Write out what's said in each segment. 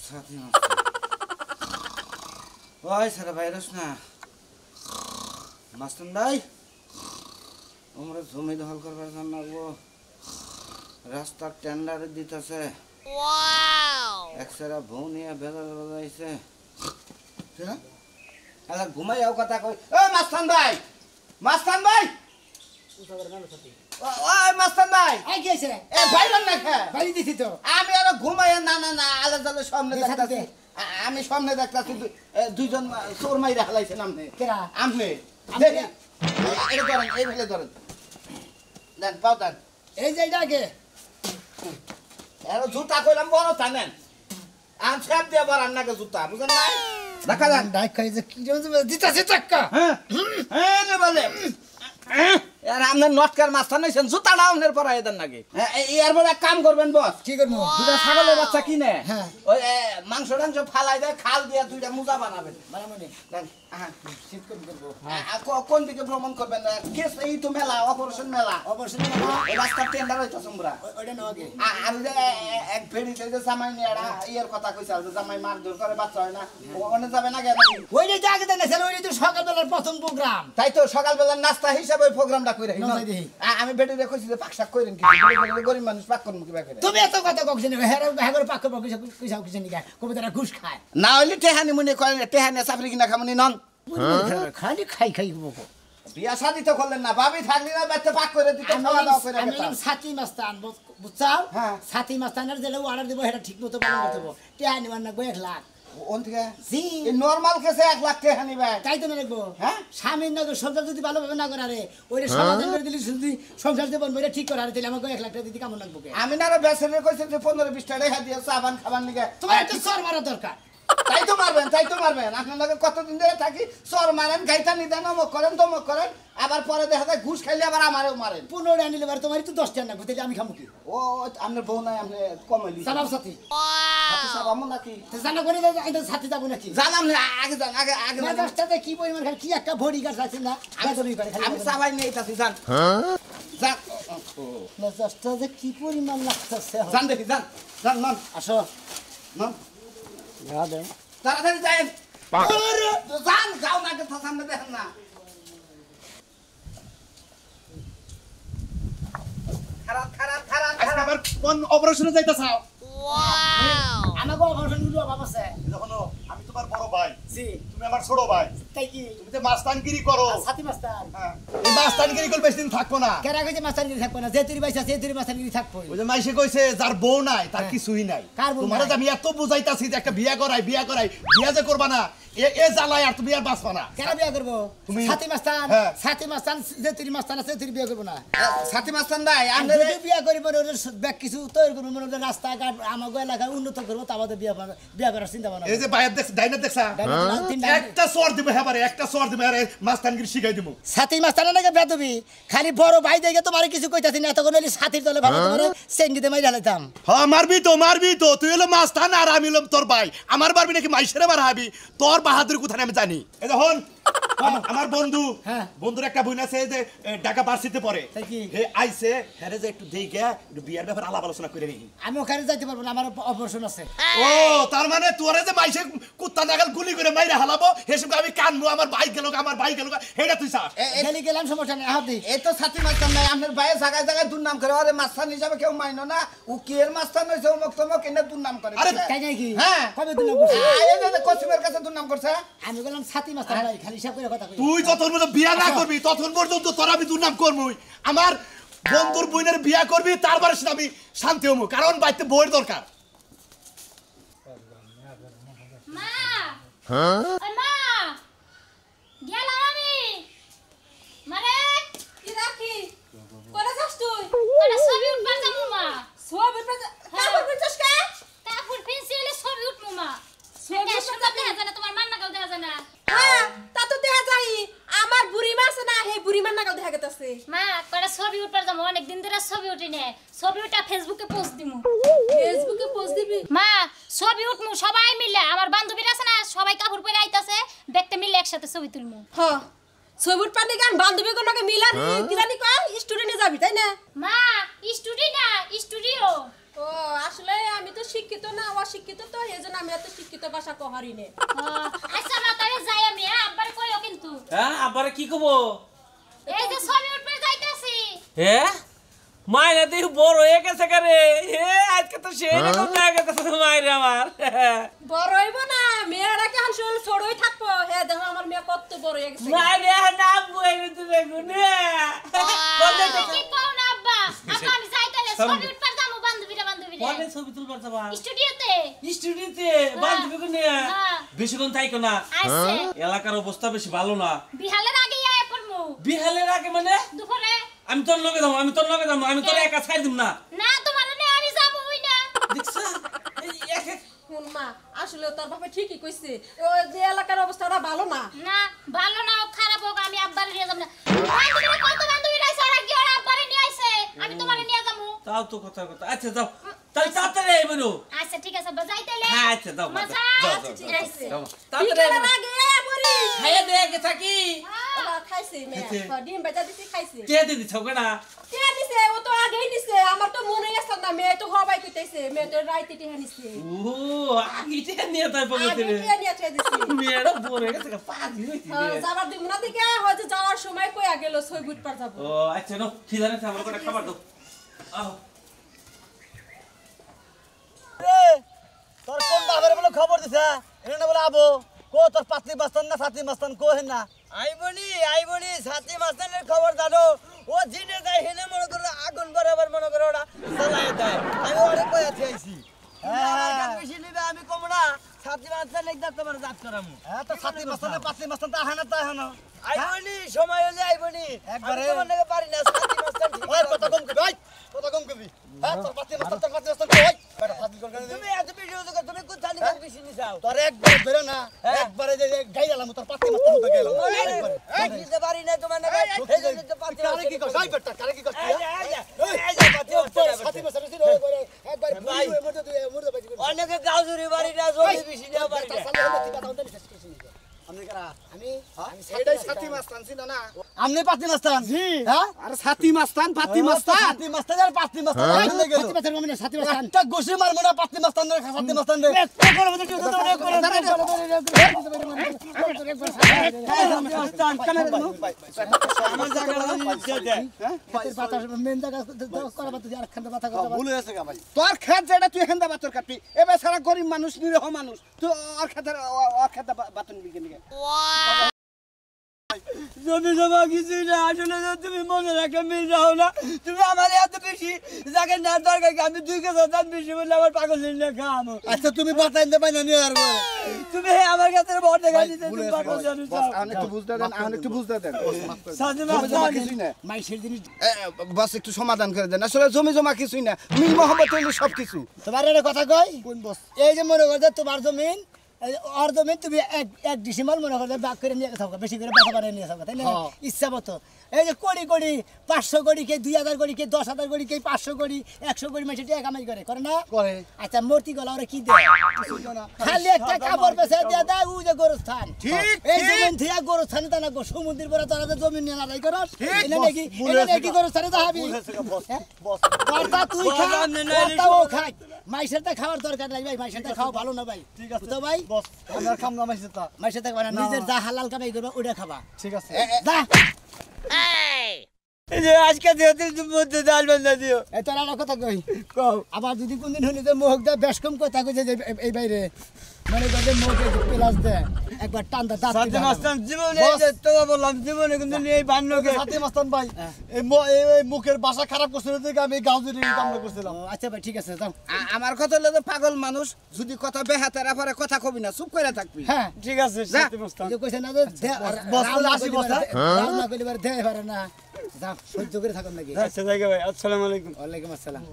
সাথী master ওই সারা virus না master ভাই আমরা জমি দখল করবার জন্য রাস্তার টেন্ডার দিতেছে একসারা বউ নিয়ে বেজাল বাজাইছে ঘুমাই যাও কথা কই ও মাস্তান ভাই মাস্তান ভাই ওই মাস্তান ভাই এই কি হইছে এ ভাইরান না খা ভাই দিছি তো আমি আর ঘুমাই না না না আলো জালে সামনে দেখতাছি আমি সামনে দেখতাছি দুইজন চোর মাইরা হালাইছেন আমনে কেরা আমনে দেখেন এই ধরেন এই ফেলে ধরেন দেন পাও দেন এই যে আগে এর জুতা কইলাম বড় টানেন আম ছাপ দিয়ে বড় আন্নাকে জুতা বুঝেন না দেখা যান ডাই খাই যে কি দিতাছে টাকা হ্যাঁ হ্যাঁ রে বলে আর আমনে নটকার মাস্টার নাইছেন জুতা ডাউনের পরাই দেন নাকি এরপর এক কাম করবেন বস কি করব দুটা ছাগলের বাচ্চা কিনে ওই মাংস টাংস ফালাই দেয় খাল দিয়ে দুইটা মুজা বানাবেন মানে দেন শীত করব কোন দিকে ভ্রমণ করবেন কেস এই তো মেলা অপারেশন মেলা এই রাস্তা টেন্ডার হইতাছে আমরা ওইটা নাও আগে আর এক ফেরিতে যে জামাই নিয়াড়া ইয়ার কথা কইছাল যে জামাই মারধর করে বাচ্চা হয় না ওখানে যাবে না কেন ওইটা তো আগে দেন ওইটা তো সকালবেলার প্রথম প্রোগ্রাম তাই তো সকালবেলার নাস্তা হিসাবে ওই প্রোগ্রামটা কইরা আমি বেটিরে কইছি যে পাকশাক কইরেন কি গরিব মানুষ পাক করব কি বাকি তুমি এত কথা কইছ না হেরে পাক করব কইছাও কিছু নিকা কবিতারা ঘুষ খায় না হইলে টেহানি মনে করেন টেহানি সাফরি কিনা খামনি নন খালি খাই খাই বকো বিয়া শাদি তো করলেন না ভাবি থাকলি না বাচ্চা পাক করে দিতে খাওয়া দাওয়া করে আমি সাথী মাস্তান বুঝছাও সাথী মাস্তানের যেটা অর্ডার দেব এটা ঠিকমতো পালন করতে হবে টেহানি মান না 1 লাখ ওন থেকে জি এই নরমাল কেসে 1 লাখ টাকা নিবে তাই তো না রাখবো হ্যাঁ স্বামীর না সংসার যদি ভালোভাবে না করে ওইটা সমাধান করে দিলি যদি সংসার দেবন বইটা ঠিক করে তাহলে আমাকে 1 লাখ টাকা দিতে কেমন লাগবে আমি না বেসরে কইছি যে 15-20 টাকা রেখা দিয়ে সাবান খাবার নিকে তোমার একটা সর মারা দরকার তাই তো মারবেন আপনার লগে কতদিন ধরে থাকি সর মারেন গাইতা নিদান অমক করেন তমক করেন আবার পরে দেখা যায় ঘুষ খাইলে আবার আমারেও মারেন 15 টাকা নিলে তোমারই তো 10 টাকা না তাহলে আমি খামু কি ও আপনার বউ নাই আপনি কমাইলি সালাম সাথী সাথী সালাম নাকি জানা করে আইতে সাথী যাব নাকি জানাম না আগে যান আগে 10 টাকা কি পরিমাণ খালি কি একটা ভরি গাছ আছে না বেদবি করে খালি আমি সবাই নেই তাছি জান জান না 10 টাকা কি পরিমাণ লাগতেছে জান দেখি জান মান আসো মান গাদেন তাড়াতাড়ি যান আরে জান যাও না কে সামনে দেখেন না খারাপ আবার কোন অপারেশনে যাইতাছাও ওয়াও আমাগো অপারেশন গুলো অভাব আছে দেখো আমি তোমার বড় ভাই জি তুমি আমার ছোট ভাই তাই কি তুমি তো মাস্তানগিরি করো সাথী মাস্তান হ্যাঁ এই মাস্তানগিরি করলে বেশি দিন থাকবো না কেরা কইছে মাস্তানগিরি থাকবো না যে তুই বাইসা সে তুই মাস্তানগিরি থাকবো ওই যে মাইসে কইছে যার বউ নাই তার কিছুই নাই তোমারে আমি এত বুঝাইতাছি যে একটা বিয়া করাই বিয়া যে করবা না এ জ্বালায় আর তুমি আর বাঁচবা না কেন বিয়া করবো তুমি সাথী মাস্তান যে তুই মাস্তান আছে তুই বিয়া করবো না সাথী মাস্তান ভাই আমরা যদি বিয়া করিব ব্যাগ কিছু তৈরি করবো মনে রাস্তাঘাট আমাগো এলাকায় উন্নত করবো তা আমাদের বিয়া করার চিন্তা ভাবনা এই যে বাইরে ডাইনার দেখছা একটা সর দিবে হ্যাঁ একটা সর দিবে আরে মাস্তানগিরি শিখাই দিব সাথী মাস্তান নাকি বেদবি খালি বড় ভাই দেখে তোমারে কিছু কইতাছি না এতক্ষণ হইলে সাথীর দলে ভালো তোমারে সেঙ্গিতে মাইরা লাইতাম হ্যাঁ মারবি তো তুই হলো মাস্তান আর আমি হলাম তোর ভাই আমার মারবি নাকি মাইশেরে মারহাবি তোর বাহাদুর কোথায় আমি জানি এই দেখুন আমার বন্ধুর একটা বোন আছে যে ঢাকা ভার্সিটিতে পড়ে হে আইছে হেরে যে একটু দেখে একটু বিয়ার ব্যাপারে আলাপ আলোচনা করে দেখি আমি ওখানে যাইতে পারবো না আমার অপারেশন আছে ও তার মানে তোরে যে মাইসে কুত্তা নাগাল গুলি করে মাইরা হালাবো হেসব আমি কানবো আমার ভাই গেল হেডা তুই চাস গেলাম সমস্যা নেই হাত দি এই তো সাথী মাস্তান নাই আপনার ভাইয়ের জায়গায় দুর্নাম করে আরে মাস্তান হিসাবে কেউ মাইনো না ও কি এর মাস্তান হইছে অমুক তমুক এনে দুর্নাম করে আরে তাই নাকি হ্যাঁ কবে দুর্নাম করছে এই যে কসিমের কাছে দুর্নাম করছে আমি বললাম সাথী মাস্তান ভাই খালি হিসাব করে কথা কই তুই যতক্ষণ পর্যন্ত বিয়া না করবি ততক্ষণ পর্যন্ত তোর আমি দুর্নাম করবই আমার বন্ধুর বোনের বিয়া করবি তারপরে আমি শান্তি হবো কারণ বাইতে বউয়ের দরকার মা হ্যাঁ মা গেলাম আমি মানে কি রাখি কোন যাস তুই কোন ছবি উঠবার যামু মা ছবি উঠবার কাপড় পিনছস কে কাপড় পিনছি হলে ছবি উঠমু মা ছবি উঠবার দেখা যায় না তোমার মান্না গাও দেখা যায় না হ্যাঁ তা তো দেখা যায় আমার বুড়ি মা আছে না হে বুড়ি মান্না গাও দেখা গেতাছে মা কোন ছবি উঠবার যামু অনেক দিন ধরে ছবি উঠি না ছবি উঠা ফেসবুকে পোস্ট দিমু মা ছবি উঠমু সবাই মিলে আমার বান্ধবীরা আছে না সবাই কাপড় পরে আইতাছে দেখতে মিলে একসাথে ছবি তুলমু হ্যাঁ ছবি উঠবার গান বান্ধবী কোনকে মিলানি দিলানি কয় স্টুডেন্টে যাবি তাই না মা স্টুডিও না স্টুডিও ও আসলে আমি তো শিক্ষিত না অশিক্ষিত তো এজন্য আমি এত শিক্ষিত ভাষা কহারি নে আচ্ছা মা তাহলে যাই আমি হ্যাঁ আব্বারে কইও কিন্তু হ্যাঁ আবার কি কব এই যে ছবি উঠবে যাইতাছি হ্যাঁ মায়েরা দেখ বড় হয়ে গেছে কারে হে আজকে তো সেই রকম হয়ে গেছে মায়ের আমার বড় হইব না মেয়েরা কেমন ছোটই থাকবো হে দেখো আমার মেয়ে কত বড় হয়ে গেছে মায়ের নাম বইরে দিবে গুনে বলে কি কও না আব্বা আব্বা আমি যাই তাহলে ছবি উঠবার যাবো বান্ধবীরা কোনে ছবি তুলবার যাবা স্টুডিওতে স্টুডিওতে বান্ধবী গুনে হ্যাঁ। বেশিক্ষণ থাইকো না আইছে এলাকার অবস্থা বেশি ভালো না বিহালের আগে আয়া পড়মু বিহালের আগে মানে দুপুরে আমি তোর লগে যাবো আমি তোর একা ছাড় দিম না না তোমার নে আমি যাবো হই না দেখছ এই এক এক শুন মা আসলে তোর বাবা ঠিকই কইছে ওই যে এলাকার অবস্থাটা ভালো না না ভালো না হোক খারাপ হোক আমি আব্বারে নিয়ে যাব না বান্ধবীরা কত বান্ধবীরা আইছে আর কি ওরা আব্বারে নিয়ে আইছে আমি তোমারে নিয়ে যাবো তাও তো কথা আচ্ছা যাও তাহলে তাড়াতাড়ি আইবো আচ্ছা ঠিক আছে বাজাই তাইলে হ্যাঁ আচ্ছা যাও মজা যাও ঠিক আছে তাড়াতাড়ি বিকেলের আগে আয়া পড়ি খাইয়া দেখে থাকি ওরা খাইছে মেয়ে খাইছে। ডিম বেজা দিছি খাইছে কে দিদি ছকনা কে দিছে ও তো আগেই নিছে আমার তো মনে আছে না মেয়ে তো হবাই কইতেছে মেয়ে তো রাইতে টিহা নিছে ও আগিতে নিয়ে তাই আগে পকেটে টিহা নিয়ে থৈ দিছি মেয়েরা বড় গেছে পাগল হইছি যাবার দিন না দিকে হয়তো যাওয়ার সময় কইয়া গেল ছয় গুট পার যাব ও আচ্ছা নো খিদানে আমার করে খাবার দাও আহ তোর কোন বাবার বলে খবর দিছা এনে বলে আবো কো তোর পাতি মাস্তান না সাথী মাস্তান কো হে না আইবনি সাথী মাস্তানের খবর জানো ও জিনে যায় হেনে মনে করে আগুন বরাবর মনে করে ওরা জ্বালায় দেয় আমি ওরে কই আছি হ্যাঁ বেশি নিবে আমি কম না সাথী মাস্তান একদম তোমার জাত করামু হ্যাঁ তো সাথী মাস্তান পাতি মাস্তান তা হানা তা হানা আইবনি সময় হলে আইবনি একবারে তোমার নাকি পারি না সাথী মাস্তান ঠিক ওই কত কম কবি ওই কত কম কবি হ্যাঁ তোর পাতি মাস্তান কই বেটা ফাজিল করে তুমি এত বেশি হতো তুমি কোন জানি না বেশি নি যাও তোর একবার ধরে না একবারে যে গাইলাম তোর পাতি মাস্তান হতে গেল একবারে এই দিতে পারি না তোমার না এই যে পাতি আরে কি কস এই বেটা কারে কি কস এই যে পাতি সাথী মাস্তান ছিল একবার ভাই মুরদা বাজি অনেকে গাউজুরি বাড়ি না জমি বেশি না বাড়ি আমি এটাই সাথী মাস্তান ছিল না আমনে পাতি মাস্তান জি হ্যাঁ আরে সাথী মাস্তান পাতি মাস্তান সাথী মাস্তান আর পাতি মাস্তান চলে গেল পাতি মাস্তান মানে সাথী মাস্তান একটা গোশি মারমু না পাতি মাস্তান রে সাথী মাস্তান রে আমার জায়গাটা নিচে দে পাতা মেন জায়গা করা পাতা আর খান্ডা পাতা কথা ভুল হয়েছে গা ভাই তোর খেত যেটা তুই এখান বাতর কাটবি এবার সারা গরিব মানুষ নিরহ মানুষ তুই ওর খেতে বাতন বিকে নিকে জমি জমা কিছুই না আসলে তুমি মনে রাখে মিল যাও না তুমি আমার এত বেশি জায়গা না দরকার আমি 2 কেজি দাম বেশি বলে আমার পাগল না খাবো আচ্ছা তুমি বাতাই দে পাইনা নিয়ে আর তুমি আমার কাছে ভোট দেখা দিতে তুমি পাগল জানো একটু বুঝতে দেন সাথে কিছুই না মাইশের জিনিস বস একটু সমাধান করে দেন আসলে জমি জমা কিছুই না মিল মোহাম্মদ হইলো সব কিছু তোমার একটা কথা কই কোন বস এই যে মনে করতে তোমার জমিন আর জমিন তুমি এক ডিসেম্বর মনে করতে বাক করে নিয়ে থাকো বেশি করে বাসা বানিয়ে নিয়ে থাকো তাই না ইচ্ছা মতো এই যে কোটি কোটি 500 কোটি কে 2000 কোটি কে 10000 কোটি কে 500 কোটি 100 কোটি মাসে টাকা কামাই করে না করে আচ্ছা মূর্তি গলা ওরা কি দেয় খালি একটা কাপড় পেছে দিয়ে দেয় ওই যে গোরস্থান ঠিক এই জমিন থেকে গোরস্থানে তা না সমুদ্রের পরে তোরা যে জমিন নিয়ে লড়াই করস এটা নাকি গোরস্থানে যাবি কথা তুই খা কথা ও খাই মাইসের তা খাওয়ার দরকার নাই ভাই মাইসের তা খাওয়া ভালো না ভাই ঠিক আছে তো ভাই বস আমার খাম না মাইসের তা মাইসের তা খাবা না নিজের যা হালাল কামাই করবা ওটা খাবা ঠিক আছে যা এই যে আজকে দিও মধ্যে ডাল বান্ধা দিও এই তোর আর কথা কই কও আবার যদি কোনদিন হইলে যে মুখ দে বেশ কম কথা কই যে এই বাইরে মানে গলে মুখে প্লাস দে একবার টান দা দাঁত সাথে মাস্তান জীবনে যে তোমরা বললাম জীবনে কিন্তু এই বান্নকে সাথে মাস্তান ভাই এই মুখের ভাষা খারাপ করছিল দেখে আমি গাউজুরি কাম করছিলাম আচ্ছা ভাই ঠিক আছে যাও আমার কথা হলো যে পাগল মানুষ যদি কথা বেহাতেরা পরে কথা কবি না চুপ করে থাকবি হ্যাঁ ঠিক আছে সাথে মাস্তান যে কইছে না যে বস 80 বস না কইলে দে পারে না যা সহ্য করে থাকুন নাকি আচ্ছা জায়গা ভাই আসসালামু আলাইকুম ওয়ালাইকুম আসসালাম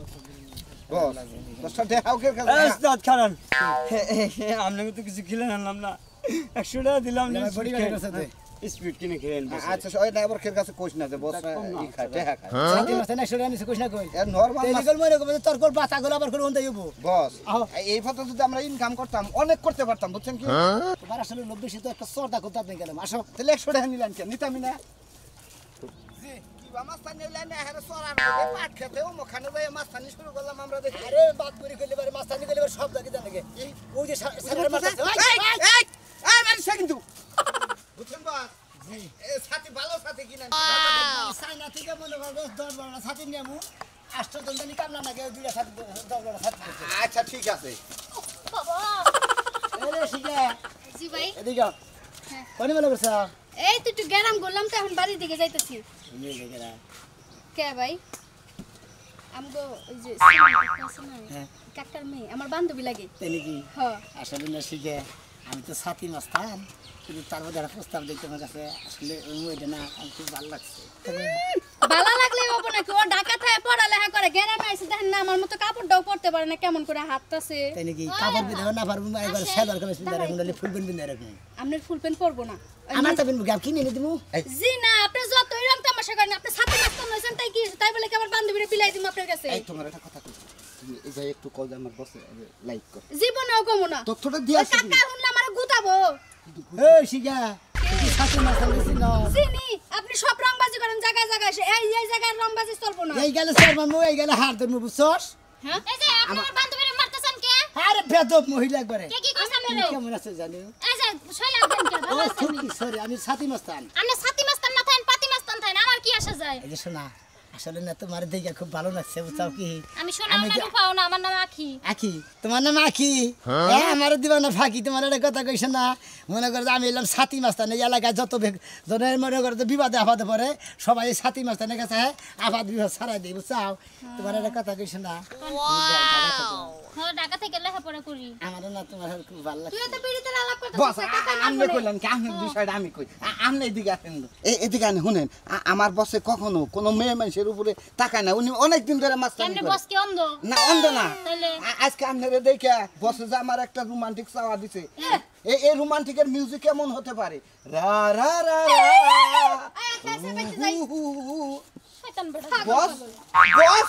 বস দশটা দেখাওকের কাছে উস্তাদ খারান আমনে তো কিছু খেলেন আনলাম না 100 টাকা দিলাম বডি গাড়ি আছে স্পিড কিনে খেলেন আচ্ছা ওই ড্রাইভারের কাছে কইছ না যে বস ই খায় দেখা খায় সাথে মাসে 100 টাকা নিছে কইছ না কই এর নরমাল টেলিকল মনে কবে তোর কোল বাতা গলা আবার কোন হইব বস এই ফটো যদি আমরা ইনকাম করতাম অনেক করতে পারতাম বুঝছেন কি তোমার আসলে লোভ বেশি তো একটা সরদা করতে আপনি গেলাম আসো তাহলে 100 টাকা নিলেন কেন নিতামই না দিবা মাস্তানি হইলে না হেরে সরার পাট খেতে ও মুখানে যাই মাস্তানি শুরু করলাম আমরা দেখি আরে বাদ করে কইলে পারে মাস্তানি কইলে পারে সব জায়গায় জানে গে ওই যে সাগর মারতেছে এই মারিস কিন্তু বুঝছেন বাস জি এ সাথী ভালো সাথী কিনা সাইনা থেকে মনে করবে 10 12 ছাতি নিয়ামু আষ্ট দন্দানি কামনা লাগে দুইটা ছাতি 10 12 ছাতি আচ্ছা ঠিক আছে বাবা এরে শিখে জি ভাই এদিকে হ্যাঁ। কোনে মনে করছ এই তো একটু গেরাম করলাম তো এখন বাড়ির দিকে যাইতেছি নিয়ে গেরা কে ভাই আমগো ওই যে হ্যাঁ। কাকার মেয়ে আমার বান্ধবী লাগে তাই নাকি হ্যাঁ আসলে না শিখে আমি তো ছাতি মাস্তান কিন্তু তার মধ্যে একটা প্রস্তাব দেখতে আমার কাছে আসলে ওইটা না আমার খুব ভালো লাগছে ভালো লাগলে হবো নাকি ও ঢাকা থেকে পড়ালেখা করে গ্রামে আইসে দেখেন না আমার মতো কাপড়টাও পরতে পারে না কেমন করে হাতটাছে তাই নাকি কাপড় বিধাও না পারবো একবার সেলার করে পিন্দা রাখুন নাহলে ফুল প্যান্ট পিন্দা রাখুন আপনার ফুল প্যান্ট পরবো না আমার তো পিন্দা কিনে এনে দিমু জি না আপনি যতই রং তামাশা করেন আপনি সাথে মাস্তান হইছেন তাই কি তাই বলে কি আমার বান্ধবীরে বিলাই দিম আপনার কাছে এই তোমার একটা কথা কই তুমি এই যে একটু কল আমার বসে লাইক কর জীবনেও কমু না তথ্যটা দিয়া ওই কাকা শুনলে আমার গুতাবো এই শিখা তুই ছাতি মাস্তান দিছিস না চিনি আপনি সব রংবাজি করেন জায়গায় জায়গায় এসে এই জায়গায় রংবাজি চলবো না এই গেলে স্যার মানমু এই গেলে হার ধরমু বুঝছস হ্যাঁ এই যে আপনার বান্ধবীরে মারতেছেন কে আরে বেদব মহিলা একবারে কে কি কইছে তুমি মেরে কেমন আছে জানো এই যে ছয় লাখ দেন কে ও ভালো আছেন খুব সরি আমি ছাতি মাস্তান আপনি সাথী মাস্তান না থাকেন পাতি মাস্তান থাকেন আমার কি আসে যায় এই যে শোনা আসলে না তোমার দেখে খুব ভালো লাগছে বুঝছাও কি আমি শোনাও না রূপাও না আমার নাম আখি আখি তোমার নাম আখি হ্যাঁ আমার দিবা না ফাঁকি তোমার একটা কথা কইছ না মনে করো যে আমি এলাম ছাতি মাস্তান এই এলাকায় যত জনের মনে করো তো বিবাদে আফাদে পরে সবাই এই ছাতি মাস্তানের কাছে আফাদ বিবাদ ছাড়াই দিই বুঝছাও তোমার একটা কথা কইছ না হ্যাঁ ঢাকা থেকে লেখাপড়া করি আমার না তোমার খুব ভালো লাগছে তুই তো বিড়িতে আলাপ বস করতেছিস কাকা নাম আমি বলে কইলাম কি আমি বিষয়টা আমি কই আপনি এদিকে আসেন এদিকে আনে শুনেন আমার বসে কখনো কোনো মেয়ে মানুষের উপরে তাকায় না উনি অনেক দিন ধরে মাস্তানি কেমনে করে বস কি অন্ধ না অন্ধ না তাইলে আজকে আপনারা দেখে বসে যে আমার একটা রোমান্টিক চাওয়া দিছে এই রোমান্টিকের মিউজিক কেমন হতে পারে রা রা রা রা শয়তান বেটা বস বস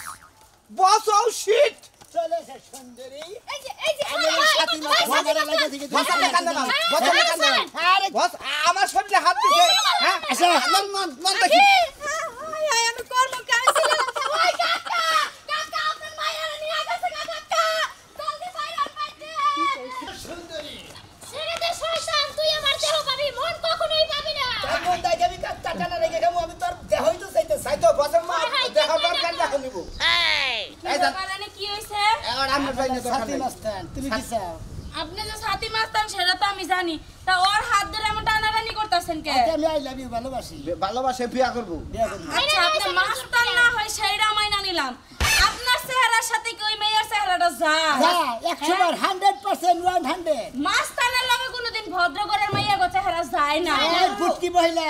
বস ও শিট চলে সে সুন্দরী এই যে আমি ছাতি মাস্তান লাগা থেকে বসালে কান্দে না বসালে কান্দে না আরে বস আমার শরীরে হাত দিছে হ্যাঁ আসো নন নন নন দেখি আমি করব কাজ ছিল ওই কাকা কাকা আপনার মায়ের নিয়ে গেছে কাকা জলদি বাইরে পাইতে সুন্দরী ছেড়ে দে শয়তান তুই আমার দেহ পাবি মন কখনোই পাবি না কেমন দেখে আমি টাকা না রেখে খাবো আমি তোর দেহই তো চাইতে তাই তো বসের মা দেখা দরকার দেখো নিব এই দেখ বাগানে কি হইছে আর আমরা যাই না ছাতি মাস্তান তুমি কি চাও আপনি যে সাথী মাস্তান সেটা তো আমি জানি তা ওর হাত ধরে এমন টানাটানি করতেছেন কে আমি আই লাভ ইউ ভালোবাসি ভালোবাসে বিয়া করব বিয়া করবো আচ্ছা আপনি মাস্তান না হয় সেইটা মাইনা নিলাম আপনার চেহারার সাথে কি ওই মেয়ের চেহারাটা যায় যা 100 বার 100% 100 মাস্তানের লগে কোনোদিন ভদ্র ঘরের মাইয়া গো চেহারা যায় না এই বুটকি মহিলা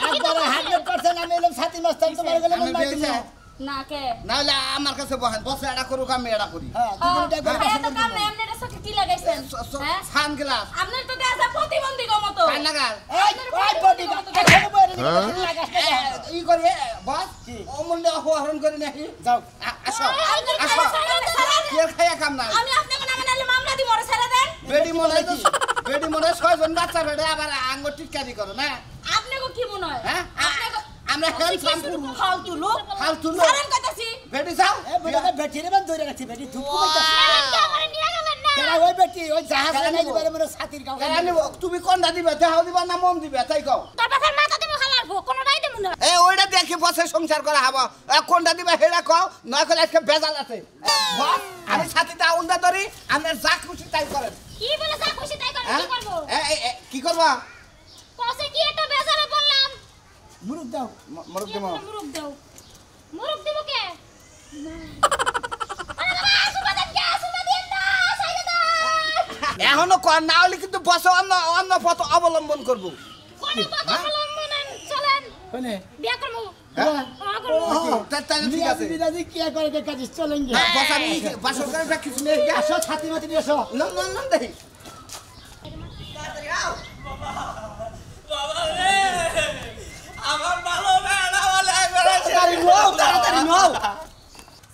একবারে 100% আমি এলাম ছাতি মাস্তান তোমার গেলে আমি মন বিয়ে না কে না হলে আমার কাছে বহেন বসে এটা করুক আমি এটা করি হ্যাঁ দুজনটা করে আপনি এত কাম নাই, আপনি এটা চোখে কি লাগাইছেন হ্যাঁ সান গ্লাস আপনার তো দেখা প্রতিবন্ধী গো মতো কান লাগাল এই ওই বডি এখানে বইরে লাগাস না ই করবে বস অমূল্য অপহরণ করে নাকি যাও আসো আসো কি খাইয়া কাম নাই আমি আপনাকে নামে নালে মামলা দিব ওরে ছেড়ে দেন বেডি মনে কি বেডি মনে 6 জন বাচ্চা বেডে আবার আঙ্গ টিটকারি করো না আপনাকে কি মনে হয় হ্যাঁ আপনাকে আমরা হ্যান্ডসাম পুরুষ ফালতু লোক ফালতু লোক সারেন কইতাছি বেডি যাও এই বড়টা বেটিরে বান ধরে রাখছি বেটি ধুকু কইতাছে আমার নিয়ে গেলেন না কেরা ওই বেটি ওই জাহাজ নাই দিবারে মনে ছাতির গাও তুমি কোনটা দিবে দেহ দিবা না মন দিবে তাই কও তোর বাবার মাথা দিমু খালার গো কোনটাই দিমু না এ ওইটা দেখি বসে সংসার করা হবো কোনটা দিবে হেডা কও নয় করে আজকে বেজাল আছে বস আমি ছাতিটা উন্দা ধরি আপনার যা খুশি তাই করেন কি বলে যা খুশি তাই করব কি করব কি করবা কসে কি একটা বেজারে বললাম মুরুক দাও মরক দেবো মুরুক দাও মুরুক দিব কে আরে বাবা সুবাদেন কে সুবাদেন না সাইদা দা এখনো কর না হলে কিন্তু বসে অন্য অন্য পথ অবলম্বন করবো কোন পথ অবলম্বন চলেন কোনে বিয়া করব হ্যাঁ? করব তাহলে ঠিক আছে বিরাজি কি করে কে কাজ চলেঙ্গে বস আমি বাসর করে কিছু নেই আসো ছাতি মাতি নিয়ে আসো নন নন নন দেখি বাবা রে আমার ভালো বেড়া বলে তাড়াতাড়ি নও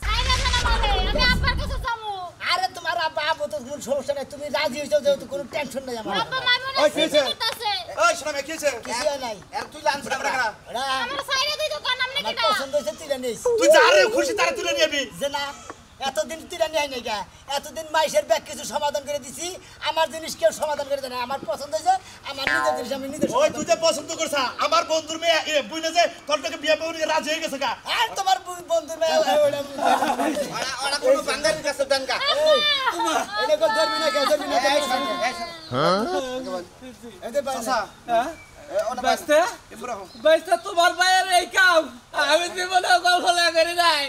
সাইদা জানা বলে আমি আব্বার কাছে যাবো আরে তোমার আব্বা আবু তো কোনো সমস্যা নাই তুমি রাজি হইছো যেহেতু কোনো টেনশন নাই আমার আব্বা মাই মনে ওই কিছে? করতেছে ওই শোনা কিছে কিছু নাই এর তুই লাঞ্চ রাখা ওরা আমার সাইডে দুই দোকান আপনি কি না পছন্দ হয়েছে তুলে নিস তুই যারে খুশি তারে তুলে নিবি যে না এতদিন তুলে নিয়ে নাই গা এতদিন মাইশের ব্যাগ কিছু সমাধান করে দিছি আমার জিনিস কেউ সমাধান করে দেয় না আমার পছন্দ হয়েছে আমার নিজের জিনিস আমি নিজে ওই তুই যে পছন্দ করছ আমার বন্ধুর মেয়ে বুঝলে যে তোর থেকে বিয়ে করে রাজি হয়ে গেছে গা আর তোমার বন্ধুর মেয়ে ওইটা ওরা কোনো বাঙালির কাছে দেন গা এটা কো ধরবি না কে ধরবি না কে এতে চাচা বাইস্তা বাইস্তা তোমার ভাইয়ের এই কাম আমি জীবনে কল্পনা করি নাই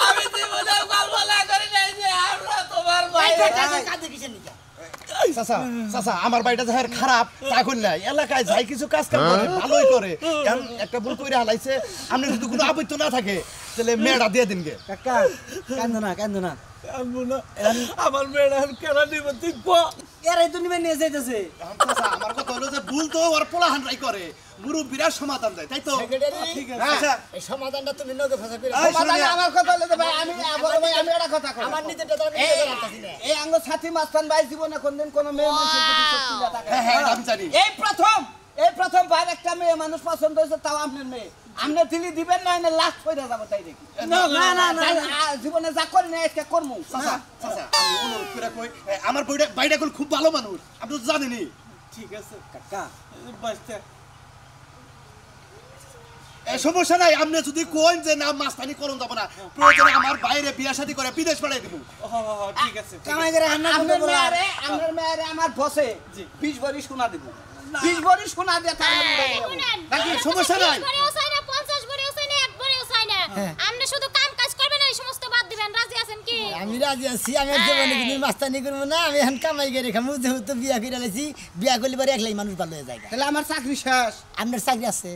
আমি জীবনে কল্পনা করি নাই যে আমরা তোমার ভাই কাঁদে কিসের নিকা চাচা চাচা আমার বাড়িটা যে খারাপ তা কই নাই এলাকায় যাই কিছু কাজ কাম করে ভালোই করে কারণ একটা ভুল কইরা হালাইছে আপনি যদি কোনো আপত্তি না থাকে তাহলে মেয়েটা দিয়ে দিন গে কাকা কান্দো না আমার মেয়েরা কেন নিব তুই এর এই দুনিয়া নিয়ে যাইতেছে চাচা আমার কথা হলো যে ভুল তো ওর পোলাহানরাই করে মুরব্বিরা সমাধান দেয় তাই তো ঠিক আছে আচ্ছা এই সমাধানটা তুমি নগে ফাঁসা করে এই সমাধানে আমার কথা হলো যে ভাই আমি আমি একটা কথা কই আমার নিজেরটা তো আমি এই নিজে রাখতাছি না এই আঙ্গ সাথী মাস্তান ভাই জীবনে কোনদিন কোন মেয়ে মানুষের প্রতি শক্তি না থাকে হ্যাঁ হ্যাঁ আমি জানি এই প্রথম ভাই একটা মেয়ে মানুষ পছন্দ হয়েছে তাও আপনার মেয়ে আপনি দিলি দিবেন না এনে লাখ পয়সা যাবো তাই দেখি না জীবনে যা করি না আজকে করমু চাচা চাচা আমি অনুরোধ করে কই আমার বাইটা কল খুব ভালো মানুষ আপনি তো জানেনই ঠিক আছে কাকা বাইস্তা সমস্যা নাই আপনি যদি কোন যে না মাস্তানি করুন যাব না প্রয়োজনে আমার বাইরে বিয়া শাদী করে বিদেশ পাঠিয়ে দিব ঠিক আছে কামাই করে হান্না করতে বলা আপনার মেয়েরে আমার বসে 20 ভরি সোনা দিব 20 ভরি সোনা দিয়ে তার নাকি সমস্যা নাই ভরিও চাই না 50 ভরিও চাই না 1 ভরিও চাই না আপনি শুধু কাম কাজ করবেন এই সমস্ত বাদ দিবেন রাজি আছেন কি আমি রাজি আছি আমি জীবনে কোনো মাস্তানি করব না আমি এখন কামাই করে খামু যেহেতু বিয়া করে লাইছি বিয়া করলে পরে একলাই মানুষ ভালো হয়ে যায় তাহলে আমার চাকরি শেষ আপনার চাকরি আছে